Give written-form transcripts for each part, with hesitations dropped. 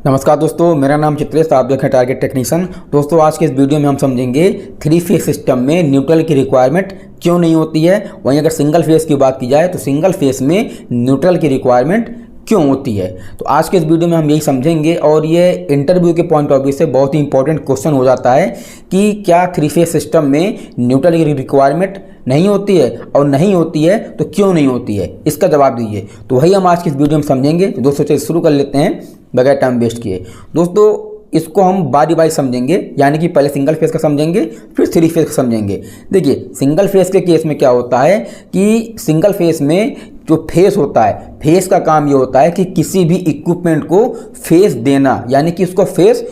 नमस्कार दोस्तों, मेरा नाम चित्रेश, आप देखें टारगेट टेक्नीशियन। दोस्तों आज के इस वीडियो में हम समझेंगे थ्री फेज सिस्टम में न्यूट्रल की रिक्वायरमेंट क्यों नहीं होती है। वहीं अगर सिंगल फेज की बात की जाए तो सिंगल फेज में न्यूट्रल की रिक्वायरमेंट क्यों होती है। तो आज के इस वीडियो में हम यही समझेंगे और ये इंटरव्यू के पॉइंट ऑफ व्यू से बहुत ही इंपॉर्टेंट क्वेश्चन हो जाता है कि क्या थ्री फेज सिस्टम में न्यूट्रल की रिक्वायरमेंट नहीं होती है, और नहीं होती है तो क्यों नहीं होती है, इसका जवाब दीजिए। तो वही हम आज की इस वीडियो में समझेंगे। तो दोस्तों चलिए शुरू कर लेते हैं बगैर टाइम वेस्ट किए। दोस्तों इसको हम बारी बारी समझेंगे, यानी कि पहले सिंगल फेज का समझेंगे फिर थ्री फेज का समझेंगे। देखिए सिंगल फेज के केस में क्या होता है कि सिंगल फेज में जो फेज होता है, फेज का काम ये होता है कि किसी भी इक्विपमेंट को फेज देना, यानी कि उसको फेज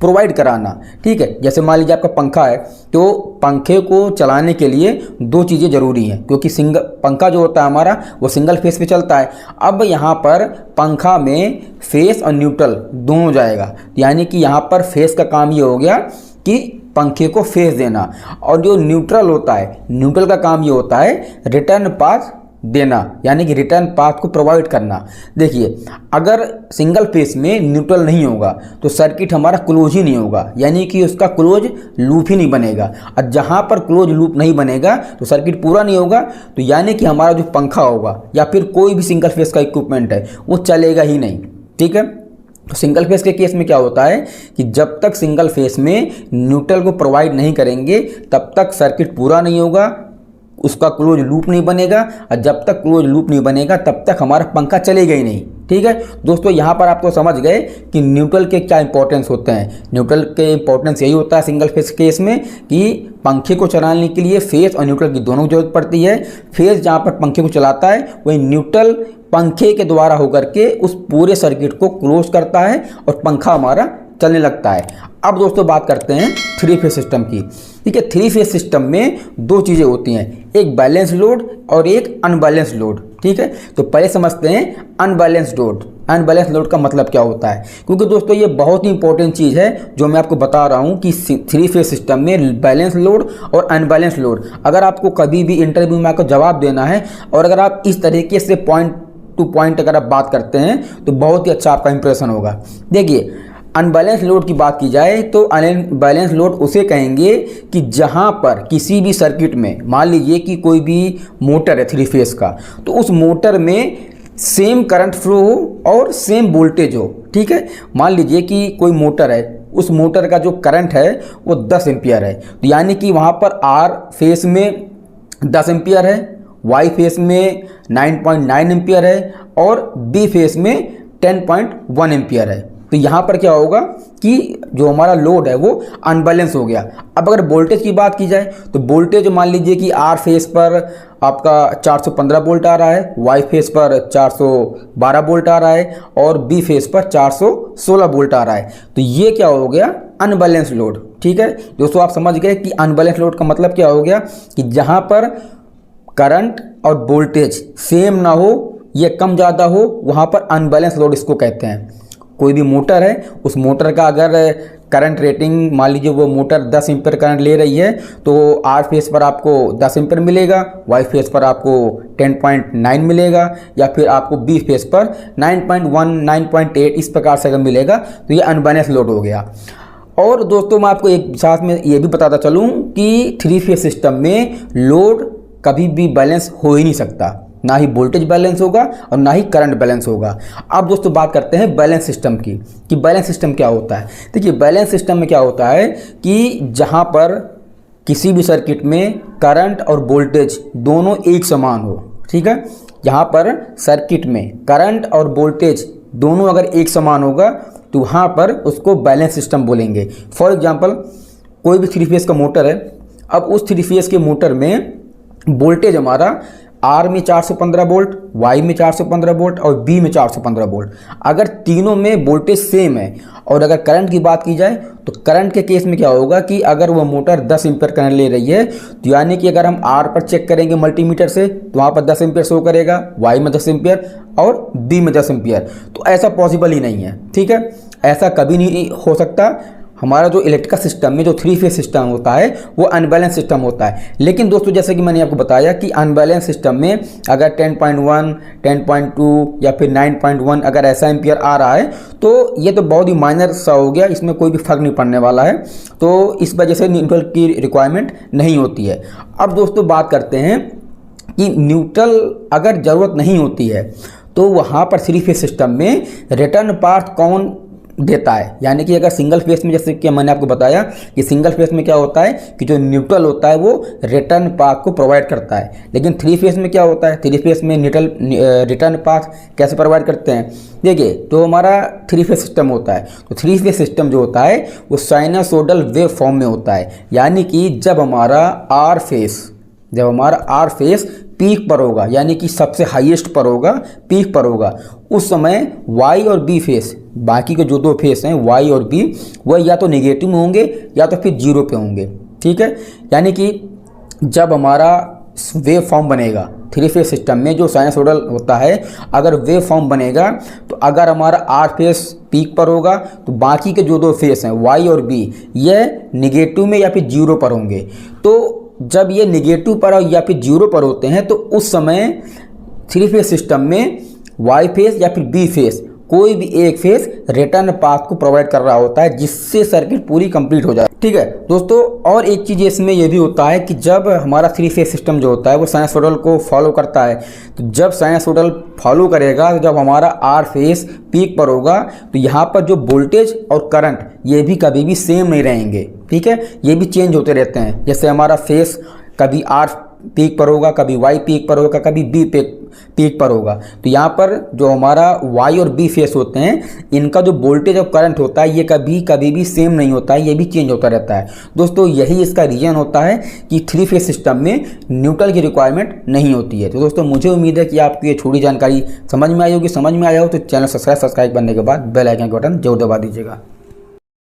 प्रोवाइड कराना। ठीक है, जैसे मान लीजिए आपका पंखा है तो पंखे को चलाने के लिए दो चीज़ें ज़रूरी हैं, क्योंकि पंखा जो होता है हमारा वो सिंगल फेज पे चलता है। अब यहाँ पर पंखा में फेज और न्यूट्रल दोनों जाएगा, यानी कि यहाँ पर फेज का काम ये हो गया कि पंखे को फेज देना, और जो न्यूट्रल होता है, न्यूट्रल का काम ये होता है रिटर्न पाथ देना, यानी कि रिटर्न पाथ को प्रोवाइड करना। देखिए अगर सिंगल फेज में न्यूट्रल नहीं होगा तो सर्किट हमारा क्लोज ही नहीं होगा, यानी कि उसका क्लोज लूप ही नहीं बनेगा। और जहाँ पर क्लोज लूप नहीं बनेगा तो सर्किट पूरा नहीं होगा, तो यानी कि हमारा जो पंखा होगा या फिर कोई भी सिंगल फेज का इक्विपमेंट है वो चलेगा ही नहीं। ठीक है, तो सिंगल फेज के केस में क्या होता है कि जब तक सिंगल फेज में न्यूट्रल को प्रोवाइड नहीं करेंगे तब तक सर्किट पूरा नहीं होगा, उसका क्लोज लूप नहीं बनेगा, और जब तक क्लोज लूप नहीं बनेगा तब तक हमारा पंखा चलेगा ही नहीं। ठीक है दोस्तों, यहाँ पर आप तो समझ गए कि न्यूट्रल के क्या इंपॉर्टेंस होते हैं। न्यूट्रल के इंपॉर्टेंस यही होता है सिंगल फेज केस में कि पंखे को चलाने के लिए फेज और न्यूट्रल की दोनों की जरूरत पड़ती है। फेज जहाँ पर पंखे को चलाता है वही न्यूट्रल पंखे के द्वारा होकर के उस पूरे सर्किट को क्लोज करता है और पंखा हमारा चलने लगता है। अब दोस्तों बात करते हैं थ्री फेज सिस्टम की। ठीक है, थ्री फेज सिस्टम में दो चीज़ें होती हैं, एक बैलेंस लोड और एक अनबैलेंस लोड। ठीक है, तो पहले समझते हैं अनबैलेंस लोड। अनबैलेंस लोड का मतलब क्या होता है, क्योंकि दोस्तों ये बहुत ही इंपॉर्टेंट चीज़ है जो मैं आपको बता रहा हूँ कि थ्री फेज सिस्टम में बैलेंस लोड और अनबैलेंस लोड, अगर आपको कभी भी इंटरव्यू में आपको जवाब देना है और अगर आप इस तरीके से पॉइंट टू पॉइंट अगर आप बात करते हैं तो बहुत ही अच्छा आपका इंप्रेशन होगा। देखिए अनबैलेंस लोड की बात की जाए तो अनबैलेंस लोड उसे कहेंगे कि जहां पर किसी भी सर्किट में, मान लीजिए कि कोई भी मोटर है थ्री फेज का, तो उस मोटर में सेम करंट फ्लो हो और सेम वोल्टेज हो। ठीक है, मान लीजिए कि कोई मोटर है, उस मोटर का जो करंट है वो 10 एम्पियर है, तो यानी कि वहाँ पर आर फेज में 10 एम्पियर है, वाई फेज में 9.9 एम्पियर है और बी फेज में 10.1 एम्पियर है। तो यहाँ पर क्या होगा कि जो हमारा लोड है वो अनबैलेंस हो गया। अब अगर वोल्टेज की बात की जाए तो वोल्टेज मान लीजिए कि आर फेज पर आपका 415 वोल्ट आ रहा है, वाई फेज पर 412 वोल्ट आ रहा है और बी फेज पर 416 वोल्ट आ रहा है। तो ये क्या हो गया, अनबैलेंस लोड। ठीक है दोस्तों, आप समझ गए कि अनबैलेंस लोड का मतलब क्या हो गया कि जहाँ पर करंट और वोल्टेज सेम ना हो, ये कम ज़्यादा हो, वहाँ पर अनबैलेंस लोड इसको कहते हैं। कोई भी मोटर है, उस मोटर का अगर करंट रेटिंग, मान लीजिए वो मोटर 10 एम्पीयर करंट ले रही है तो आर फेज पर आपको 10 एम्पीयर मिलेगा, वाई फेज पर आपको 10.9 मिलेगा, या फिर आपको बी फेज पर 9.1 9.8 इस प्रकार से अगर मिलेगा तो ये अनबैलेंस लोड हो गया। और दोस्तों मैं आपको एक साथ में ये भी बताता चलूँ कि थ्री फेज सिस्टम में लोड कभी भी बैलेंस हो ही नहीं सकता, ना ही वोल्टेज बैलेंस होगा और ना ही करंट बैलेंस होगा। अब दोस्तों बात करते हैं बैलेंस सिस्टम की कि बैलेंस सिस्टम क्या होता है। देखिए बैलेंस सिस्टम में क्या होता है कि जहां पर किसी भी सर्किट में करंट और वोल्टेज दोनों एक समान हो। ठीक है, जहां पर सर्किट में करंट और वोल्टेज दोनों अगर एक समान होगा तो वहाँ पर उसको बैलेंस सिस्टम बोलेंगे। फॉर एग्जाम्पल कोई भी थ्री फेज का मोटर है, अब उस थ्री फेज के मोटर में वोल्टेज हमारा आर में 415 वोल्ट, वाई में 415 वोल्ट और बी में 415 वोल्ट, अगर तीनों में वोल्टेज सेम है। और अगर करंट की बात की जाए तो करंट के केस में क्या होगा कि अगर वो मोटर 10 एम्पीयर करंट ले रही है तो यानी कि अगर हम आर पर चेक करेंगे मल्टीमीटर से तो वहाँ पर 10 एम्पीयर शो करेगा, वाई में 10 एम्पीयर और बी में 10 एम्पीयर। तो ऐसा पॉसिबल ही नहीं है। ठीक है, ऐसा कभी नहीं हो सकता। हमारा जो इलेक्ट्रिकल सिस्टम में जो 3 फेज सिस्टम होता है वो अनबैलेंस सिस्टम होता है। लेकिन दोस्तों जैसे कि मैंने आपको बताया कि अनबैलेंस सिस्टम में अगर 10.1, 10.2 या फिर 9.1 अगर ऐसा एम्पियर आ रहा है तो ये तो बहुत ही माइनर सा हो गया, इसमें कोई भी फर्क नहीं पड़ने वाला है। तो इस वजह से न्यूट्रल की रिक्वायरमेंट नहीं होती है। अब दोस्तों बात करते हैं कि न्यूट्रल अगर ज़रूरत नहीं होती है तो वहाँ पर 3 फेज सिस्टम में रिटर्न पाथ कौन देता है। यानी कि अगर सिंगल फेस में, जैसे कि मैंने आपको बताया कि सिंगल फेस में क्या होता है कि जो न्यूट्रल होता है वो रिटर्न पाथ को प्रोवाइड करता है, लेकिन 3 फेस में क्या होता है, 3 फेस में रिटर्न पाथ कैसे प्रोवाइड करते हैं। देखिए तो हमारा 3 फेस सिस्टम होता है, तो 3 फेस सिस्टम जो होता है वो साइनसोइडल वेव फॉर्म में होता है। यानी कि जब हमारा आर फेस पीक पर होगा, यानी कि सबसे हाईएस्ट पर होगा, पीक पर होगा, उस समय वाई और बी फेस, बाकी के जो 2 फेस हैं वाई और बी, वह या तो नेगेटिव में होंगे या तो फिर 0 पे होंगे। ठीक है, यानी कि जब हमारा वेव फॉर्म बनेगा 3 फेज सिस्टम में जो साइनसोइडल होता है, अगर वेव फॉर्म बनेगा तो अगर हमारा आर फेस पीक पर होगा तो बाकी के जो 2 फेस हैं वाई और बी ये नेगेटिव में या फिर 0 पर होंगे। तो जब ये नेगेटिव पर या फिर 0 पर होते हैं तो उस समय 3 फेज सिस्टम में वाई फेस या फिर बी फेस कोई भी एक फेस रिटर्न पाथ को प्रोवाइड कर रहा होता है, जिससे सर्किट पूरी कंप्लीट हो जाए। ठीक है दोस्तों, और एक चीज़ इसमें यह भी होता है कि जब हमारा 3 फेज सिस्टम जो होता है वो साइनसोइडल को फॉलो करता है, तो जब साइनसोइडल फॉलो करेगा, जब हमारा आर फेस पीक पर होगा तो यहाँ पर जो वोल्टेज और करंट ये भी कभी भी सेम नहीं रहेंगे। ठीक है, ये भी चेंज होते रहते हैं। जैसे हमारा फेस कभी आर पीक पर होगा, कभी वाई पीक पर होगा, कभी बी पीक पर होगा। तो यहाँ पर जो हमारा वाई और बी फेस होते हैं, इनका जो वोल्टेज और करंट होता है ये कभी भी सेम नहीं होता है, ये भी चेंज होता रहता है। दोस्तों यही इसका रीजन होता है कि 3 फेज सिस्टम में न्यूट्रल की रिक्वायरमेंट नहीं होती है। तो दोस्तों मुझे उम्मीद है कि आपको ये छोटी जानकारी समझ में आई होगी। समझ में आया हो तो चैनल सब्सक्राइब करने के बाद बेल आइकन का बटन जरूर दबा दीजिएगा।